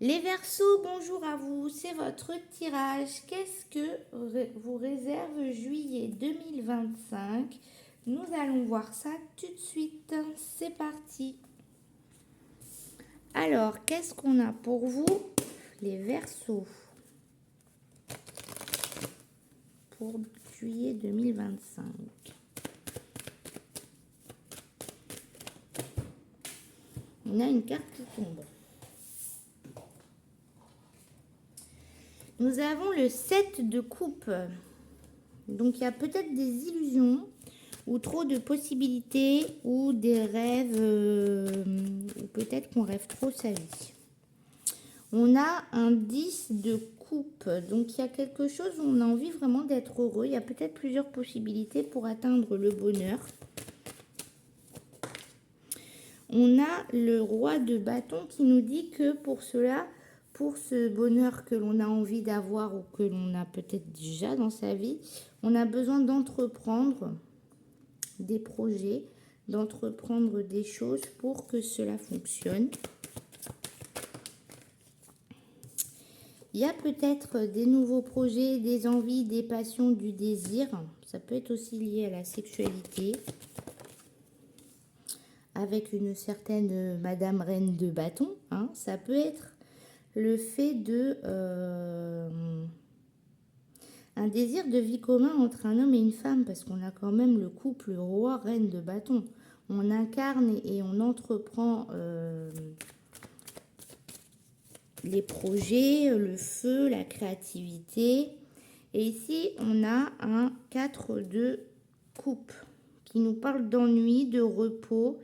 Les Verseaux, bonjour à vous, c'est votre tirage. Qu'est-ce que vous réserve juillet 2025? Nous allons voir ça tout de suite. C'est parti. Alors, qu'est-ce qu'on a pour vous, les Verseaux, pour juillet 2025? On a une carte qui tombe. Nous avons le 7 de coupe. Donc, il y a peut-être des illusions ou trop de possibilités ou des rêves, ou peut-être qu'on rêve trop sa vie. On a un 10 de coupe, donc il y a quelque chose où on a envie vraiment d'être heureux. Il y a peut-être plusieurs possibilités pour atteindre le bonheur. On a le roi de bâton qui nous dit que pour cela, pour ce bonheur que l'on a envie d'avoir ou que l'on a peut-être déjà dans sa vie, on a besoin d'entreprendre des projets, d'entreprendre des choses pour que cela fonctionne. Il y a peut-être des nouveaux projets, des envies, des passions, du désir. Ça peut être aussi lié à la sexualité. Avec une certaine Madame Reine de Bâton. Hein. Ça peut être le fait de... un désir de vie commun entre un homme et une femme. Parce qu'on a quand même le couple roi-reine de Bâton. On incarne et on entreprend... les projets, le feu, la créativité. Et ici, on a un 4 de coupe qui nous parle d'ennui, de repos.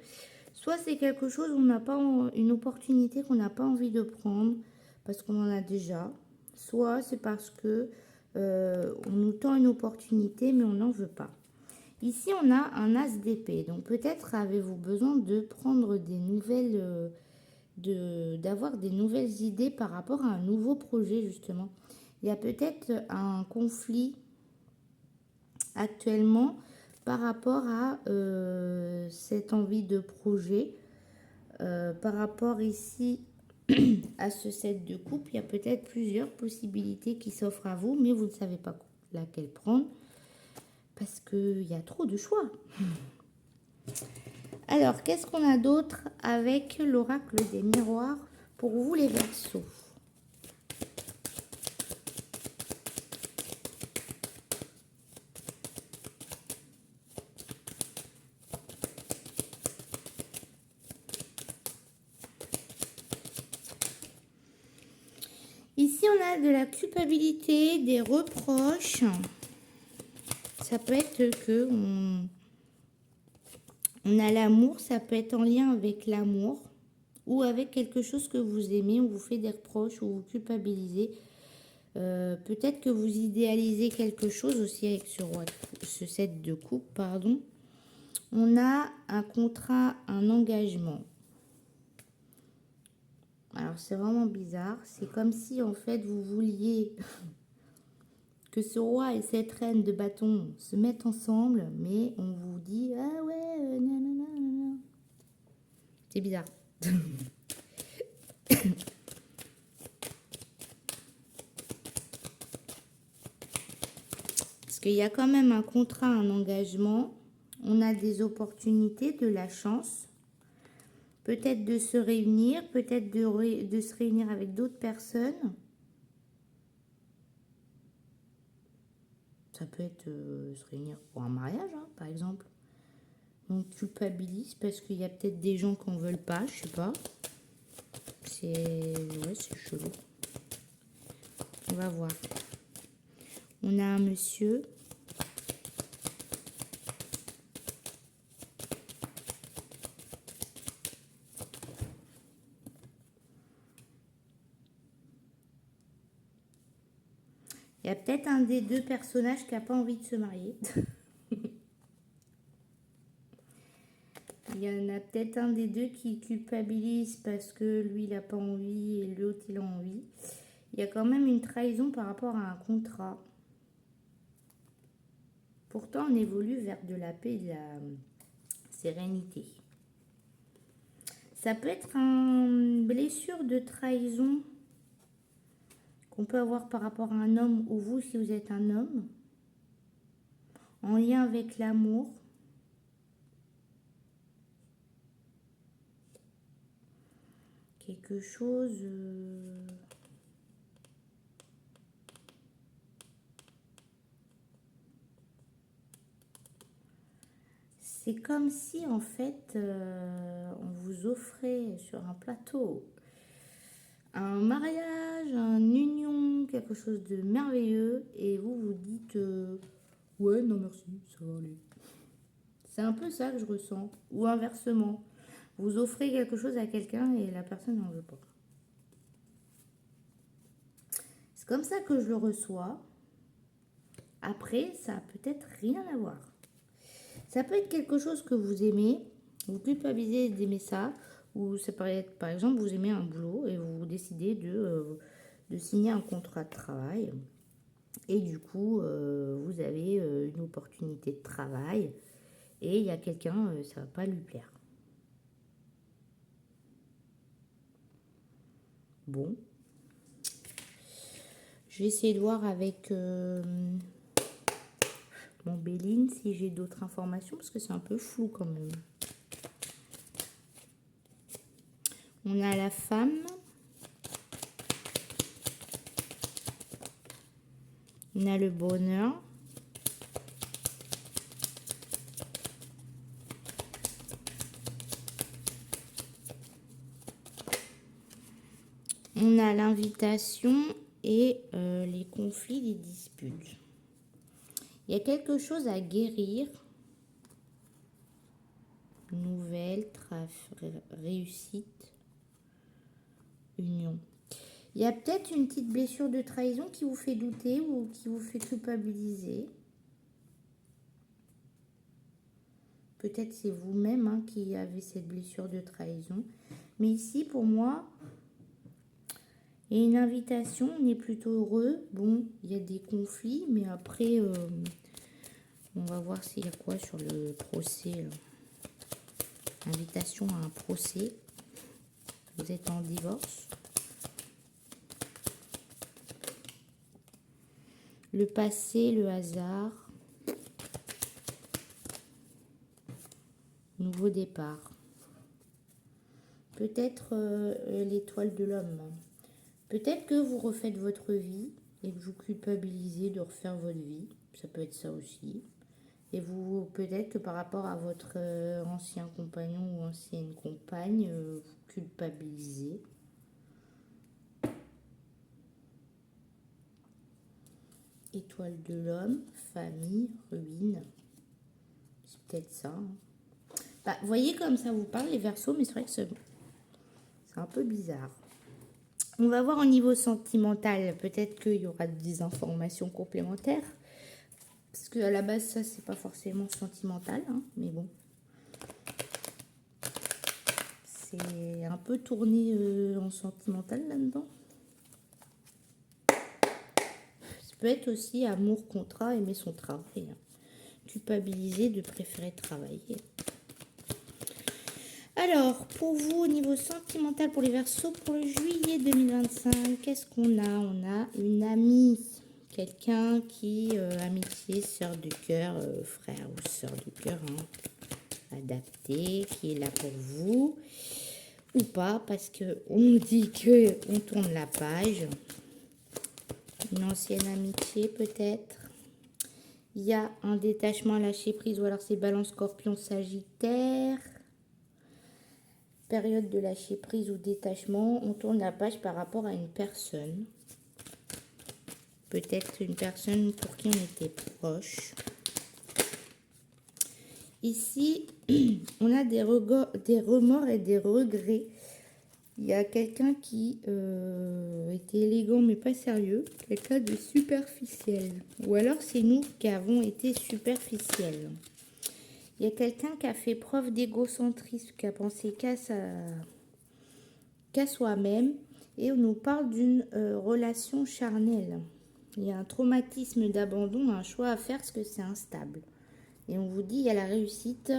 Soit c'est quelque chose où on n'a pas une opportunité qu'on n'a pas envie de prendre parce qu'on en a déjà. Soit c'est parce que on nous tend une opportunité mais on n'en veut pas. Ici, on a un as d'épée. Donc peut-être avez-vous besoin de prendre des nouvelles... d'avoir des nouvelles idées par rapport à un nouveau projet justement. Il y a peut-être un conflit actuellement par rapport à cette envie de projet. Par rapport ici à ce set de coupe, il y a peut-être plusieurs possibilités qui s'offrent à vous, mais vous ne savez pas laquelle prendre parce qu'il y a trop de choix. Alors, qu'est-ce qu'on a d'autre avec l'oracle des miroirs pour vous les Verseaux? Ici, on a de la culpabilité, des reproches. Ça peut être que on a l'amour, ça peut être en lien avec l'amour ou avec quelque chose que vous aimez, on vous fait des reproches ou vous culpabilisez. Peut-être que vous idéalisez quelque chose aussi avec ce set de coupe, pardon. On a un contrat, un engagement. Alors c'est vraiment bizarre, c'est comme si en fait vous vouliez que ce roi et cette reine de bâton se mettent ensemble, mais on vous dit ah ouais, nanana. C'est bizarre. Parce qu'il y a quand même un contrat, un engagement, on a des opportunités, de la chance, peut-être de se réunir, peut-être de se réunir avec d'autres personnes. Ça peut être se réunir pour un mariage, hein, par exemple. On culpabilise parce qu'il y a peut-être des gens qu'on ne veut pas, je sais pas. Ouais, c'est chelou. On va voir. On a un monsieur. Il y a peut-être un des deux personnages qui n'a pas envie de se marier. Il y en a peut-être un des deux qui culpabilise parce que lui, il n'a pas envie et l'autre, il a envie. Il y a quand même une trahison par rapport à un contrat. Pourtant, on évolue vers de la paix et de la sérénité. Ça peut être une blessure de trahison qu'on peut avoir par rapport à un homme ou vous si vous êtes un homme, en lien avec l'amour. Quelque chose... C'est comme si en fait on vous offrait sur un plateau un mariage, une union, quelque chose de merveilleux et vous vous dites ouais non merci, ça va aller. C'est un peu ça que je ressens. Ou inversement, vous offrez quelque chose à quelqu'un et la personne n'en veut pas. C'est comme ça que je le reçois. Après, ça a peut-être rien à voir. Ça peut être quelque chose que vous aimez, vous culpabilisez d'aimer ça, ou ça peut être, par exemple, vous aimez un boulot et vous décidez de signer un contrat de travail. Et du coup, vous avez une opportunité de travail et il y a quelqu'un, ça ne va pas lui plaire. Bon. Je vais essayer de voir avec mon Béline si j'ai d'autres informations parce que c'est un peu flou quand même. On a la femme. On a le bonheur. On a l'invitation et les conflits, les disputes. Il y a quelque chose à guérir. Nouvelle, réussite, union. Il y a peut-être une petite blessure de trahison qui vous fait douter ou qui vous fait culpabiliser. Peut-être c'est vous-même qui avez cette blessure de trahison. Mais ici, pour moi, il y a une invitation, on est plutôt heureux. Bon, il y a des conflits, mais après, on va voir s'il y a quoi sur le procès. Invitation à un procès. Vous êtes en divorce. Le passé, le hasard. Nouveau départ. Peut-être l'étoile de l'homme. Peut-être que vous refaites votre vie et que vous culpabilisez de refaire votre vie. Ça peut être ça aussi. Et vous, peut-être que par rapport à votre ancien compagnon ou ancienne compagne, vous culpabilisez. Étoile de l'homme, famille, ruine. C'est peut-être ça. Bah, vous voyez comme ça vous parle les Verseaux, mais c'est vrai que c'est un peu bizarre. On va voir au niveau sentimental. Peut-être qu'il y aura des informations complémentaires. Parce qu'à la base, ça, c'est pas forcément sentimental. Mais bon. C'est un peu tourné en sentimental là-dedans. Ça peut être aussi amour, contrat, aimer son travail. Culpabiliser de préférer travailler. Alors, pour vous, au niveau sentimental, pour les Verseaux, pour le juillet 2025, qu'est-ce qu'on a? On a une amie, quelqu'un qui, amitié, sœur de cœur, frère ou sœur de cœur, adapté, qui est là pour vous, ou pas, parce qu'on nous dit qu'on tourne la page. Une ancienne amitié, peut-être. Il y a un détachement, lâcher prise, ou alors c'est Balance, Scorpion, Sagittaire. Période de lâcher prise ou détachement, on tourne la page par rapport à une personne. Peut-être une personne pour qui on était proche. Ici, on a des remords et des regrets. Il y a quelqu'un qui était élégant mais pas sérieux. Quelqu'un de superficiel. Ou alors c'est nous qui avons été superficiels. Il y a quelqu'un qui a fait preuve d'égocentrisme, qui a pensé qu'à soi-même. Et on nous parle d'une relation charnelle. Il y a un traumatisme d'abandon, un choix à faire parce que c'est instable. Et on vous dit il y a la réussite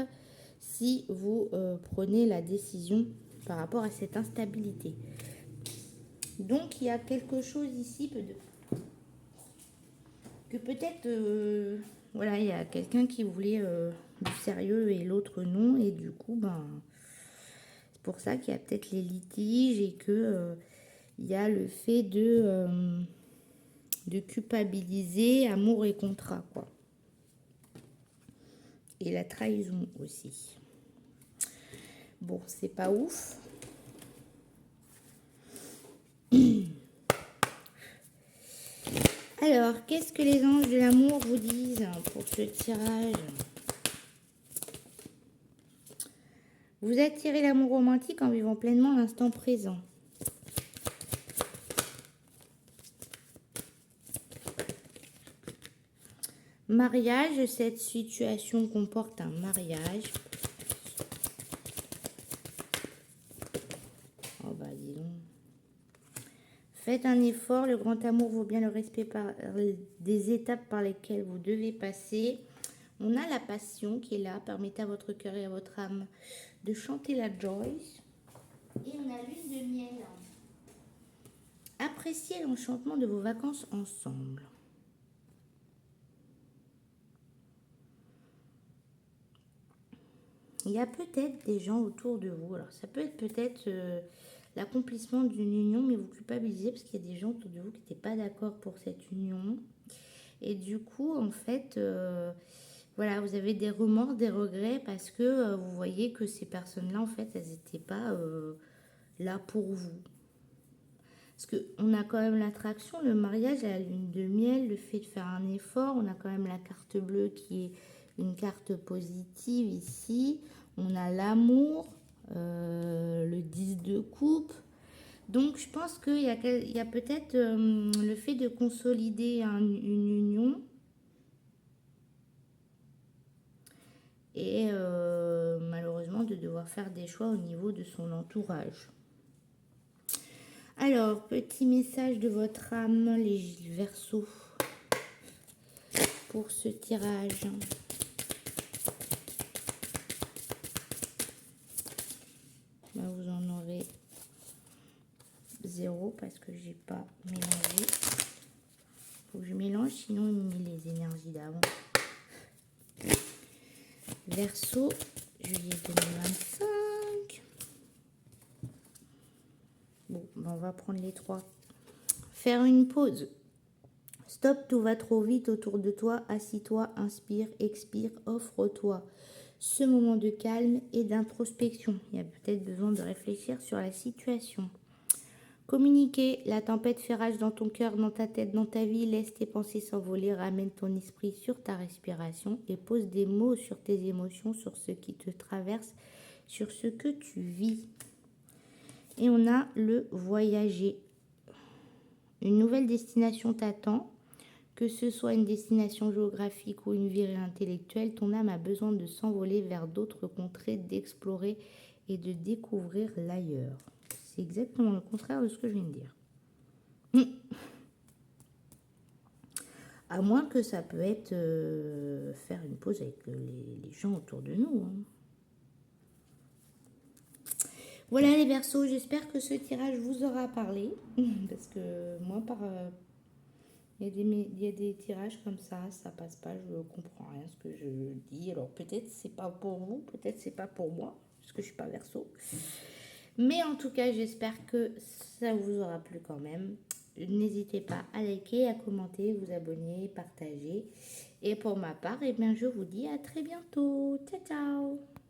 si vous prenez la décision par rapport à cette instabilité. Donc, il y a quelque chose ici que peut-être, voilà, il y a quelqu'un qui voulait du sérieux et l'autre non. Et du coup, ben, c'est pour ça qu'il y a peut-être les litiges et que il y a le fait de culpabiliser amour et contrat, quoi. Et la trahison aussi. Bon, c'est pas ouf. Alors, qu'est-ce que les anges de l'amour vous disent pour ce tirage? Vous attirez l'amour romantique en vivant pleinement l'instant présent. Mariage, cette situation comporte un mariage. Oh bah dis donc. Faites un effort, le grand amour vaut bien le respect par des étapes par lesquelles vous devez passer. On a la passion qui est là, permettez à votre cœur et à votre âme de chanter la joy. Et on a lune de miel. Appréciez l'enchantement de vos vacances ensemble. Il y a peut-être des gens autour de vous. Alors, ça peut être peut-être l'accomplissement d'une union, mais vous culpabilisez parce qu'il y a des gens autour de vous qui n'étaient pas d'accord pour cette union. Et du coup, en fait, voilà, vous avez des remords, des regrets parce que vous voyez que ces personnes-là, en fait, elles n'étaient pas là pour vous. Parce qu'on a quand même l'attraction, le mariage, la lune de miel, le fait de faire un effort. On a quand même la carte bleue qui est une carte positive ici. On a l'amour, le 10 de coupe. Donc, je pense qu'il y a peut-être le fait de consolider une union. Et malheureusement, de devoir faire des choix au niveau de son entourage. Alors, petit message de votre âme, les Verseaux, pour ce tirage. Là, vous en aurez 0 parce que j'ai pas mélangé. Faut que je mélange, sinon il me met les énergies d'avant. Verseau, juillet 2025. Bon, ben on va prendre les 3. Faire une pause. Stop, tout va trop vite autour de toi. Assis-toi, inspire, expire, offre-toi ce moment de calme et d'introspection. Il y a peut-être besoin de réfléchir sur la situation. Communiquer. La tempête fait rage dans ton cœur, dans ta tête, dans ta vie. Laisse tes pensées s'envoler. Ramène ton esprit sur ta respiration et pose des mots sur tes émotions, sur ce qui te traverse, sur ce que tu vis. Et on a le voyager. Une nouvelle destination t'attend. Que ce soit une destination géographique ou une virée intellectuelle, ton âme a besoin de s'envoler vers d'autres contrées, d'explorer et de découvrir l'ailleurs. C'est exactement le contraire de ce que je viens de dire. À moins que ça peut être faire une pause avec les gens autour de nous. Hein. Voilà les Verseaux, j'espère que ce tirage vous aura parlé. Parce que moi, il y a des tirages comme ça passe pas, je comprends rien ce que je dis. Alors peut-être c'est pas pour vous, peut-être c'est pas pour moi, parce que je suis pas Verseau. Mais en tout cas, j'espère que ça vous aura plu quand même. N'hésitez pas à liker, à commenter, vous abonner, partager. Et pour ma part, eh bien, je vous dis à très bientôt. Ciao, ciao!